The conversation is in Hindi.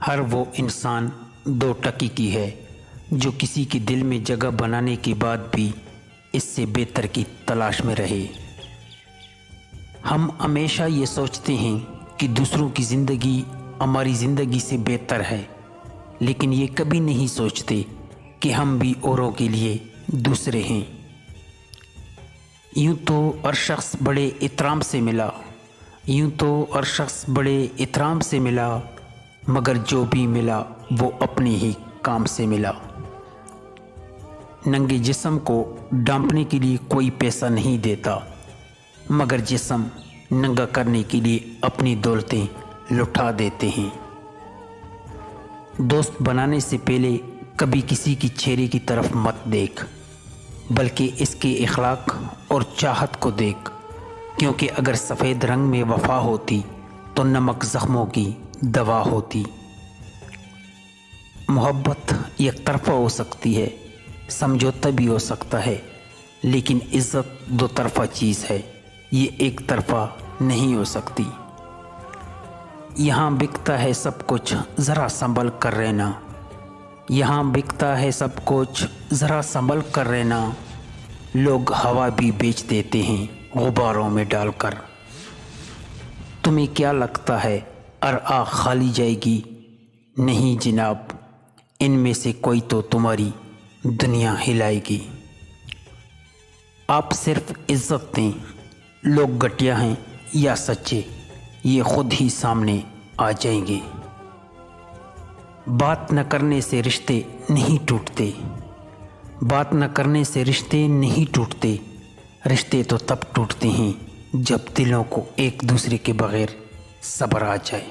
हर वो इंसान दो टकी की है जो किसी के दिल में जगह बनाने के बाद भी इससे बेहतर की तलाश में रहे। हम हमेशा ये सोचते हैं कि दूसरों की ज़िंदगी हमारी ज़िंदगी से बेहतर है, लेकिन ये कभी नहीं सोचते कि हम भी औरों के लिए दूसरे हैं। यूँ तो हर शख्स बड़े एहतराम से मिला, मगर जो भी मिला वो अपने ही काम से मिला। नंगे जिस्म को ढांपने के लिए कोई पैसा नहीं देता, मगर जिस्म नंगा करने के लिए अपनी दौलतें लुटा देते हैं। दोस्त बनाने से पहले कभी किसी की चेहरे की तरफ मत देख, बल्कि इसके इखलाक और चाहत को देख, क्योंकि अगर सफ़ेद रंग में वफा होती तो नमक ज़ख्मों की दवा होती। मोहब्बत एक तरफ़ा हो सकती है, समझौता भी हो सकता है, लेकिन इज़्ज़त दो तरफ़ा चीज़ है, ये एक तरफ़ा नहीं हो सकती। यहाँ बिकता है सब कुछ, ज़रा संभल कर रहना। यहाँ बिकता है सब कुछ, ज़रा संभल कर रहना। लोग हवा भी बेच देते हैं गुब्बारों में डालकर। तुम्हें क्या लगता है अरआ खाली जाएगी? नहीं जनाब, इनमें से कोई तो तुम्हारी दुनिया हिलाएगी। आप सिर्फ इज़्ज़त दें, लोग घटिया हैं या सच्चे ये खुद ही सामने आ जाएंगे। बात न करने से रिश्ते नहीं टूटते, बात न करने से रिश्ते नहीं टूटते। रिश्ते तो तब टूटते हैं जब दिलों को एक दूसरे के बगैर सब्र आ जाए।